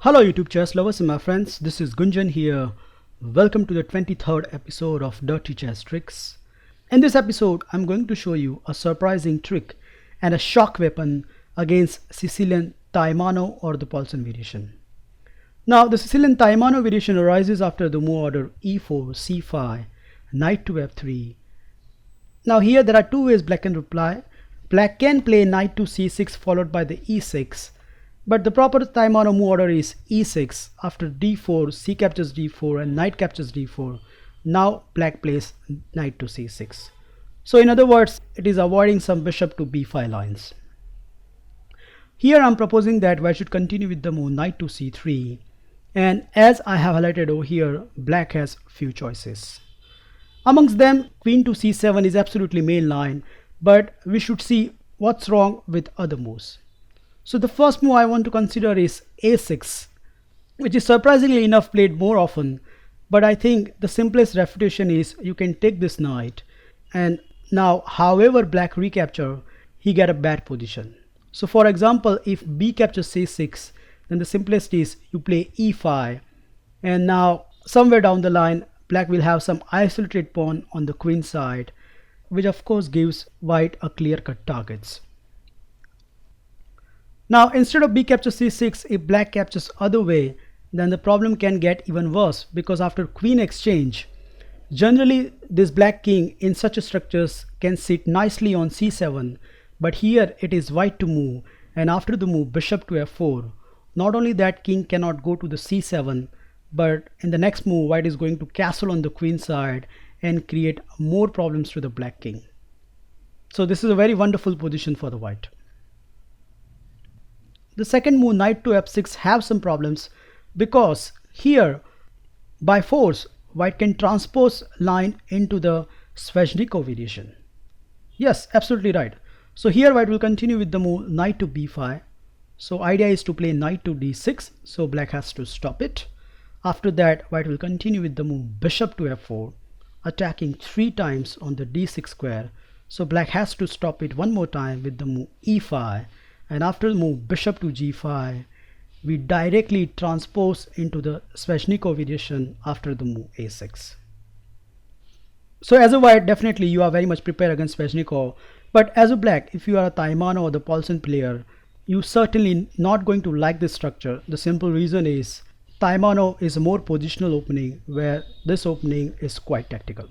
Hello YouTube chess lovers and my friends, this is Gunjan here. Welcome to the 23rd episode of Dirty Chess Tricks. In this episode, I'm going to show you a surprising trick and a shock weapon against Sicilian Taimanov or the Paulsen variation. Now the Sicilian Taimanov variation arises after the move order e4, c5, knight to f3. Now here there are two ways black can reply. Black can play knight to c6 followed by the e6. But the proper Taimanov move order is e6. After d4, c captures d4 and knight captures d4. Now black plays knight to c6. So in other words, it is avoiding some bishop to b5 lines. Here I am proposing that white should continue with the move knight to c3. And as I have highlighted over here, black has few choices. Amongst them, queen to c7 is absolutely mainline, but we should see what's wrong with other moves. So the first move I want to consider is a6, which is surprisingly enough played more often, but I think the simplest refutation is you can take this knight, and now however black recapture, he get a bad position. So for example, if b captures c6, then the simplest is you play e5, and now somewhere down the line black will have some isolated pawn on the queen side, which of course gives white a clear-cut targets. Now instead of b captures c6, if black captures other way, then the problem can get even worse, because after queen exchange, generally this black king in such a structures can sit nicely on c7, but here it is white to move, and after the move bishop to f4, not only that king cannot go to the c7, but in the next move white is going to castle on the queen side and create more problems to the black king. So this is a very wonderful position for the white. The second move knight to f6 have some problems, because here by force white can transpose line into the Sveshnikov variation. Yes, absolutely right. So here white will continue with the move knight to b5. So idea is to play knight to d6, so black has to stop it. After that white will continue with the move bishop to f4, attacking 3 times on the d6 square. So black has to stop it one more time with the move e5, and after the move bishop to g5, we directly transpose into the Sveshnikov variation after the move a6. So as a white, definitely you are very much prepared against Sveshnikov, but as a black, if you are a Taimanov or the Paulsen player, you certainly not going to like this structure. The simple reason is Taimanov is a more positional opening, where this opening is quite tactical.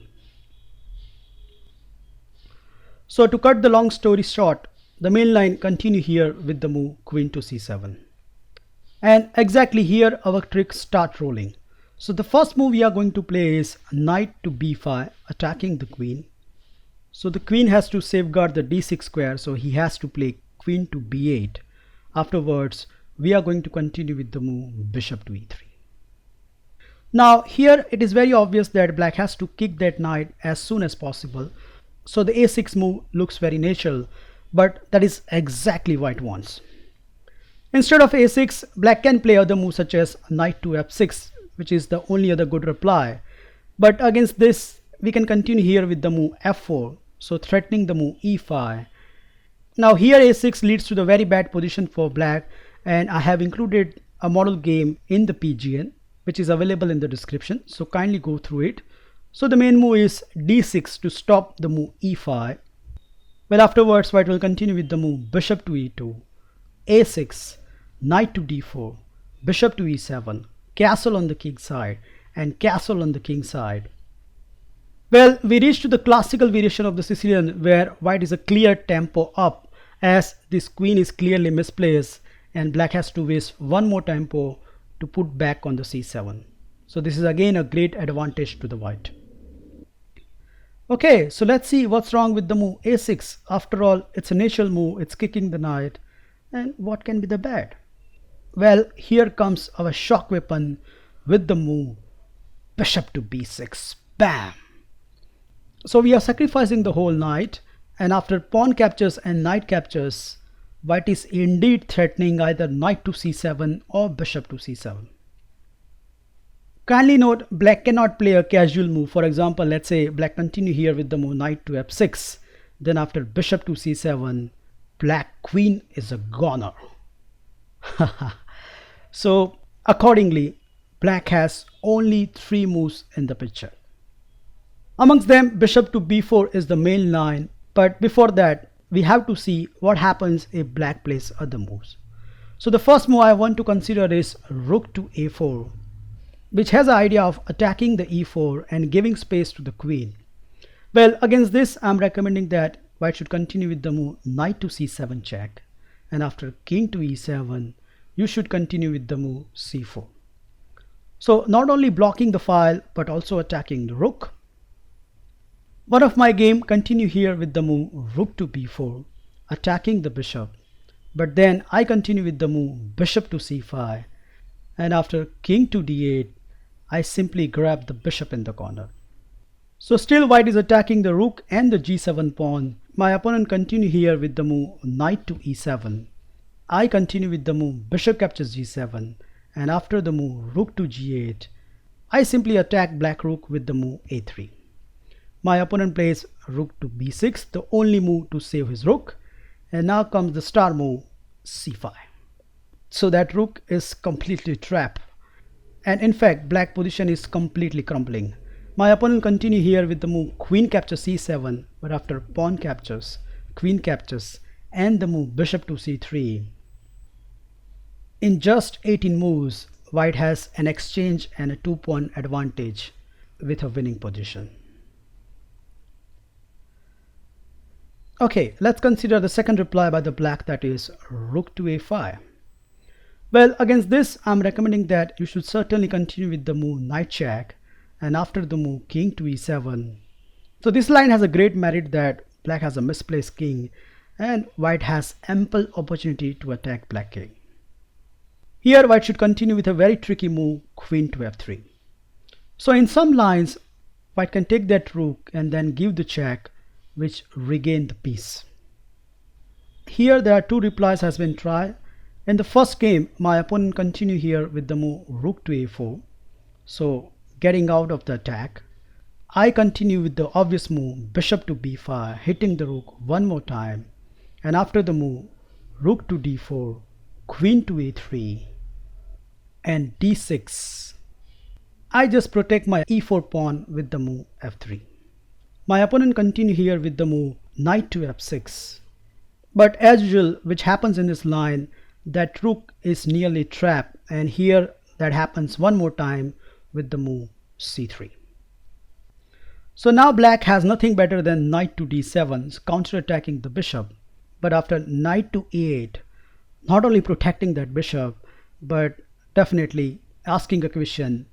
So to cut the long story short, the main line continue here with the move queen to c7. And exactly here our trick start rolling. So the first move we are going to play is knight to b5, attacking the queen. So the queen has to safeguard the d6 square, so he has to play queen to b8. Afterwards, we are going to continue with the move bishop to e3. Now here it is very obvious that black has to kick that knight as soon as possible. So the a6 move looks very natural, but that is exactly white wants. Instead of a6, black can play other moves such as knight to f6, which is the only other good reply. But against this, we can continue here with the move f4, so threatening the move e5. Now here a6 leads to the very bad position for black, and I have included a model game in the PGN, which is available in the description, so kindly go through it. So the main move is d6 to stop the move e5. Well, afterwards white will continue with the move bishop to e2, a6, knight to d4, bishop to e7, castle on the king side, and castle on the king side. Well, we reach to the classical variation of the Sicilian, where white is a clear tempo up, as this queen is clearly misplaced and black has to waste one more tempo to put back on the c7. So this is again a great advantage to the white. Okay, so let's see what's wrong with the move a6. After all, it's a natural move, it's kicking the knight, and what can be the bad? Well, here comes our shock weapon with the move bishop to b6. Bam! So we are sacrificing the whole knight, and after pawn captures and knight captures, white is indeed threatening either knight to c7 or bishop to c7. Kindly note, black cannot play a casual move. For example, let's say black continue here with the move knight to f6. Then after bishop to c7, black queen is a goner. So Accordingly, black has only 3 moves in the picture. Amongst them, bishop to b4 is the main line, but before that, we have to see what happens if black plays other moves. So the first move I want to consider is rook to a4, which has the idea of attacking the e4 and giving space to the queen. Well, against this, I'm recommending that white should continue with the move knight to c7 check, and after king to e7, you should continue with the move c4. So not only blocking the file, but also attacking the rook. One of my game continue here with the move rook to b4, attacking the bishop. But then I continue with the move bishop to c5, and after king to d8, I simply grab the bishop in the corner. So still white is attacking the rook and the g7 pawn. My opponent continue here with the move knight to e7. I continue with the move bishop captures g7, and after the move rook to g8, I simply attack black rook with the move a3. My opponent plays rook to b6, the only move to save his rook, and now comes the star move c5. So that rook is completely trapped, and in fact black position is completely crumbling. My opponent continue here with the move queen captures c7, but after pawn captures, queen captures, and the move bishop to c3, in just 18 moves, white has an exchange and a 2-pawn advantage with a winning position. Okay, let's consider the second reply by the black, that is rook to a5. Well, against this, I'm recommending that you should certainly continue with the move knight check, and after the move king to e7. So this line has a great merit that black has a misplaced king, and white has ample opportunity to attack black king. Here white should continue with a very tricky move queen to f3. So in some lines, white can take that rook and then give the check, which regain the piece. Here there are 2 replies has been tried. In the first game, my opponent continue here with the move rook to a4, so getting out of the attack. I continue with the obvious move bishop to b5, hitting the rook one more time, and after the move rook to d4, queen to a3, and d6, I just protect my e4 pawn with the move f3. My opponent continue here with the move knight to f6, but as usual, which happens in this line, that rook is nearly trapped, and here that happens one more time with the move c3. So now black has nothing better than knight to d7, counter-attacking the bishop, but after knight to a8, not only protecting that bishop, but definitely asking a question,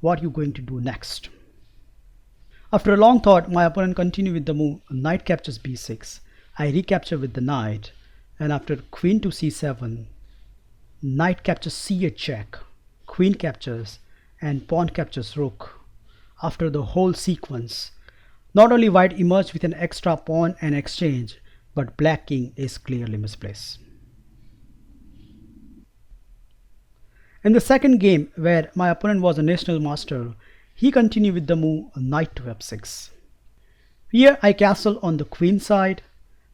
what are you going to do next? After a long thought, my opponent continued with the move knight captures b6. I recapture with the knight, and after queen to c7, knight captures c8 check, queen captures, and pawn captures rook. After the whole sequence, not only white emerged with an extra pawn and exchange, but black king is clearly misplaced. In the second game, where my opponent was a national master, he continued with the move knight to f6. Here I castle on the queen side.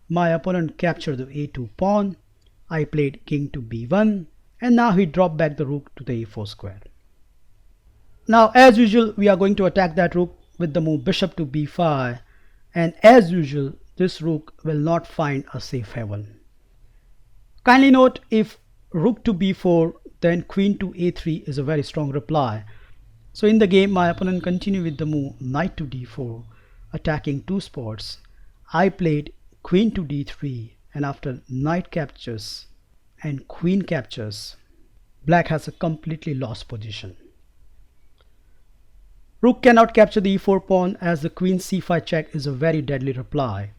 My opponent captured the a2 pawn. I played king to b1, and now he dropped back the rook to the a4 square. Now as usual, we are going to attack that rook with the move bishop to b5, and as usual, this rook will not find a safe haven. Kindly note, if rook to b4, then queen to a3 is a very strong reply. So in the game, my opponent continued with the move knight to d4, attacking 2 spots. I played queen to d3, and after knight captures and queen captures, black has a completely lost position. Rook cannot capture the e4 pawn, as the queen c5 check is a very deadly reply.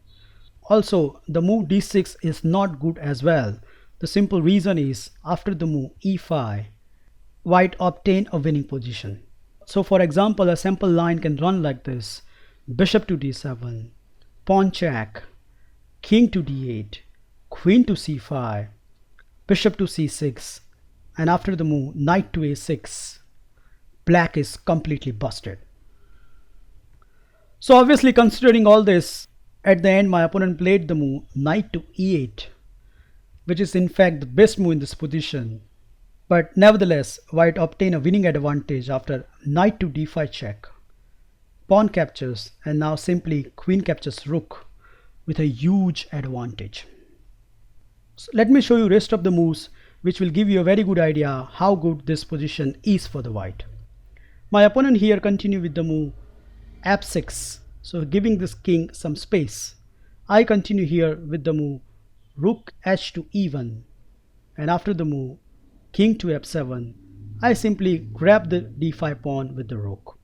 Also, the move d6 is not good as well. The simple reason is, after the move e5, white obtain a winning position. So for example, a sample line can run like this: bishop to d7, pawn check, king to d8, queen to c5, bishop to c6, and after the move knight to a6, black is completely busted. So obviously, considering all this, at the end my opponent played the move knight to e8, which is in fact the best move in this position. But nevertheless, white obtain a winning advantage after knight to d5 check. Pawn captures, and now simply queen captures rook with a huge advantage. So let me show you rest of the moves, which will give you a very good idea how good this position is for the white. My opponent here continue with the move f6, so giving this king some space. I continue here with the move rook h to e1, and after the move king to f7, I simply grab the d5 pawn with the rook.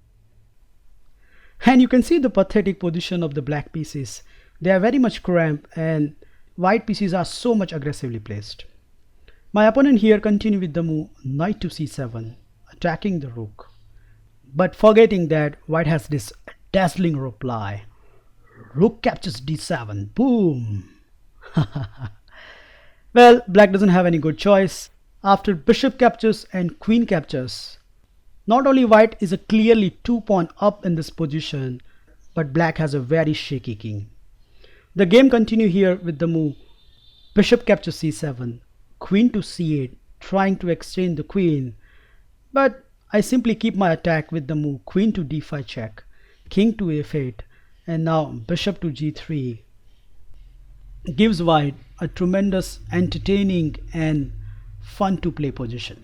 And you can see the pathetic position of the black pieces. They are very much cramped and white pieces are so much aggressively placed. My opponent here continue with the move knight to c7, attacking the rook, but forgetting that white has this dazzling reply. Rook captures d7, boom. Well, black doesn't have any good choice. After bishop captures and queen captures, not only white is a clearly 2-pawn up in this position, but black has a very shaky king. The game continue here with the move bishop captures c7, queen to c8, trying to exchange the queen, but I simply keep my attack with the move queen to d5 check, king to f8, and now bishop to g3 gives white a tremendous entertaining and fun to play position.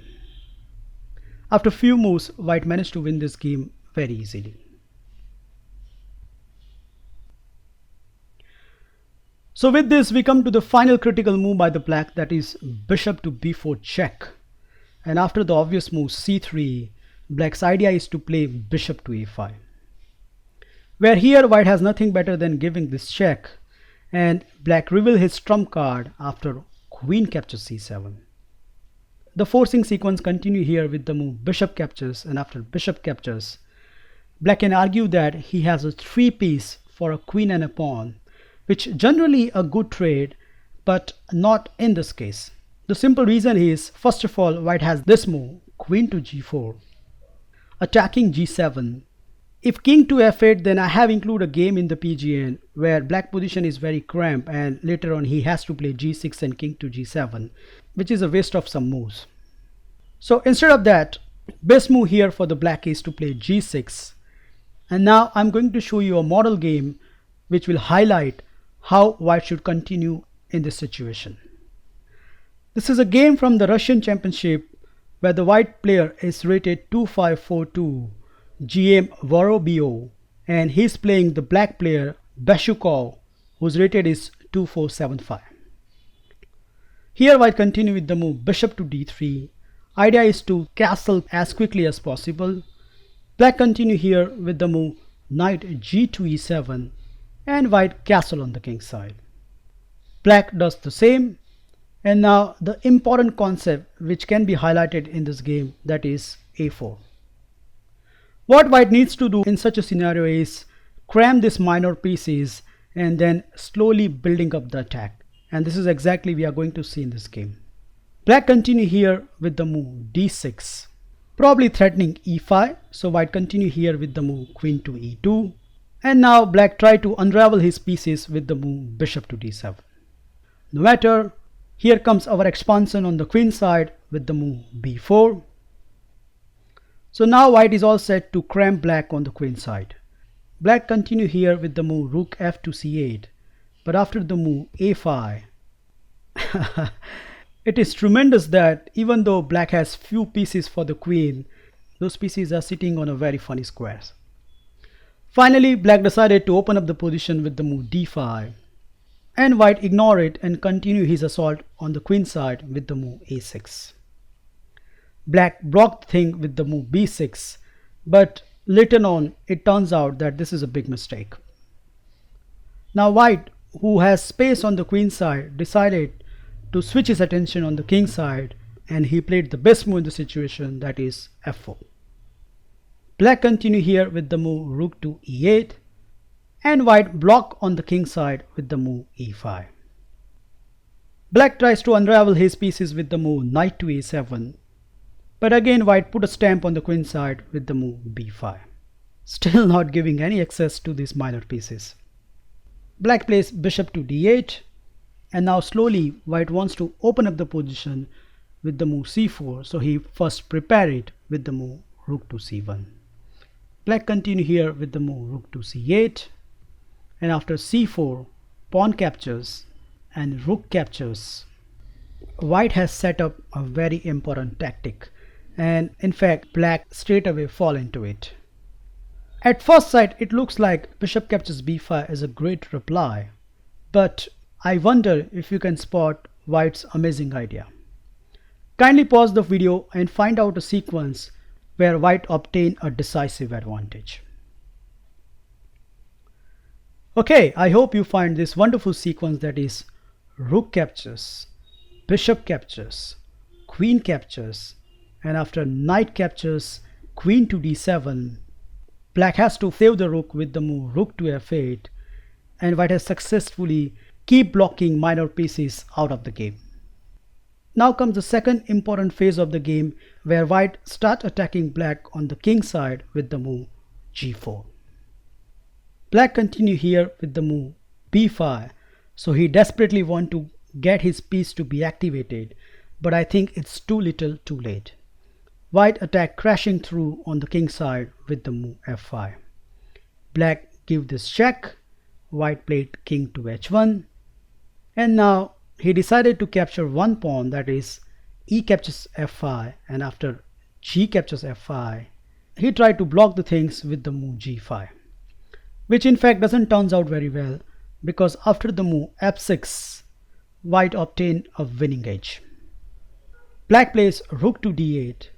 After few moves, white managed to win this game very easily. So with this, we come to the final critical move by the black, that is bishop to b4 check. And after the obvious move c3, black's idea is to play bishop to a5. Where here white has nothing better than giving this check, and black reveal his trump card after queen captures c7. The forcing sequence continue here with the move bishop captures, and after bishop captures, black can argue that he has a 3-piece for a queen and a pawn, which generally a good trade, but not in this case. The simple reason is, first of all, white has this move queen to g4, attacking g7. If king to f8, then I have included a game in the PGN where black position is very cramped, and later on he has to play g6 and king to g7, which is a waste of some moves. So instead of that, best move here for the black is to play g6. And now I'm going to show you a model game which will highlight how white should continue in this situation. This is a game from the Russian Championship where the white player is rated 2542 GM Vorobio, and he's playing the black player Bastrikov, whose rated is 2475. Here white continue with the move bishop to d3. Idea is to castle as quickly as possible. Black continue here with the move knight g to e7, and white castle on the king side. Black does the same, and now the important concept which can be highlighted in this game, that is a4. What white needs to do in such a scenario is cram these minor pieces and then slowly building up the attack, and this is exactly we are going to see in this game. Black continue here with the move d6, probably threatening e5, so white continue here with the move queen to e2, and now black try to unravel his pieces with the move bishop to d7. No matter, here comes our expansion on the queen side with the move b4. So now white is all set to cram black on the queen side. Black continue here with the move rook f to c8, but after the move a5, it is tremendous that even though black has few pieces for the queen, those pieces are sitting on a very funny squares. Finally, black decided to open up the position with the move d5, and white ignore it and continue his assault on the queen side with the move a6. Black blocked the thing with the move b6, but later on it turns out that this is a big mistake. Now white, who has space on the queen side, decided to switch his attention on the king side, and he played the best move in the situation, that is f4. Black continue here with the move rook to e8, and white block on the king side with the move e5. Black tries to unravel his pieces with the move knight to a7, but again white put a stamp on the queen side with the move b5, still not giving any access to these minor pieces. Black plays bishop to d8, and now slowly white wants to open up the position with the move c4, so he first prepare it with the move rook to c1. Black continue here with the move rook to c8, and after c4, pawn captures and rook captures. White has set up a very important tactic, and in fact black straight away fall into it. At first sight it looks like bishop captures b5 is a great reply, but I wonder if you can spot White's amazing idea. Kindly pause the video and find out a sequence where White obtain a decisive advantage. Okay, I hope you find this wonderful sequence, that is rook captures, bishop captures, queen captures, and after knight captures, queen to d7, black has to save the rook with the move rook to f8, and white has successfully keep blocking minor pieces out of the game. Now comes the second important phase of the game, where white start attacking black on the king side with the move g4. Black continue here with the move b5, so he desperately want to get his piece to be activated, but I think it's too little too late. White attack crashing through on the king side with the move f5. Black give this check, white played king to h1, and now he decided to capture one pawn, that is e captures f5, and after g captures f5, he tried to block the things with the move g5, which in fact doesn't turns out very well, because after the move f6, white obtained a winning edge. Black plays rook to d8,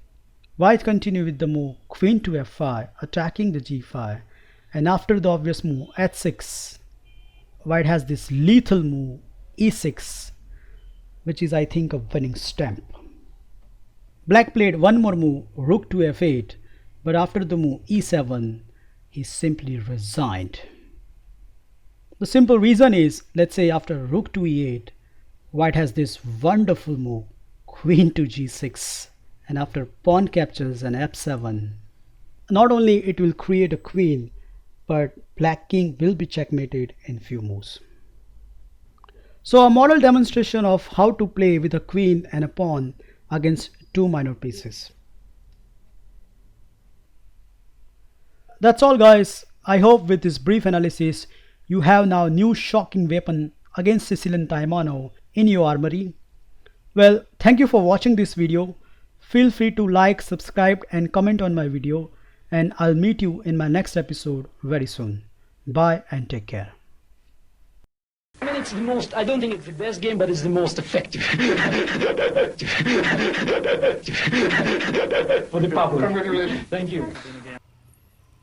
white continue with the move queen to f5, attacking the g5, and after the obvious move h6, white has this lethal move e6, which is I think a winning stamp. Black played one more move rook to f8, but after the move e7, he simply resigned. The simple reason is, let's say after rook to e8, white has this wonderful move queen to g6, and after pawn captures and f7, not only it will create a queen, but black king will be checkmated in few moves. So a model demonstration of how to play with a queen and a pawn against two minor pieces. That's all guys. I hope with this brief analysis you have now new shocking weapon against Sicilian Taimanov in your armory. Well, thank you for watching this video. Feel free to like, subscribe and comment on my video, and I'll meet you in my next episode very soon. Bye and take care. I mean, it's the most, I don't think it's the best game, but it's the most effective. For the public. Congratulations. Thank you.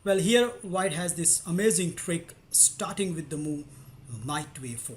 Well, here white has this amazing trick starting with the move knight to a4.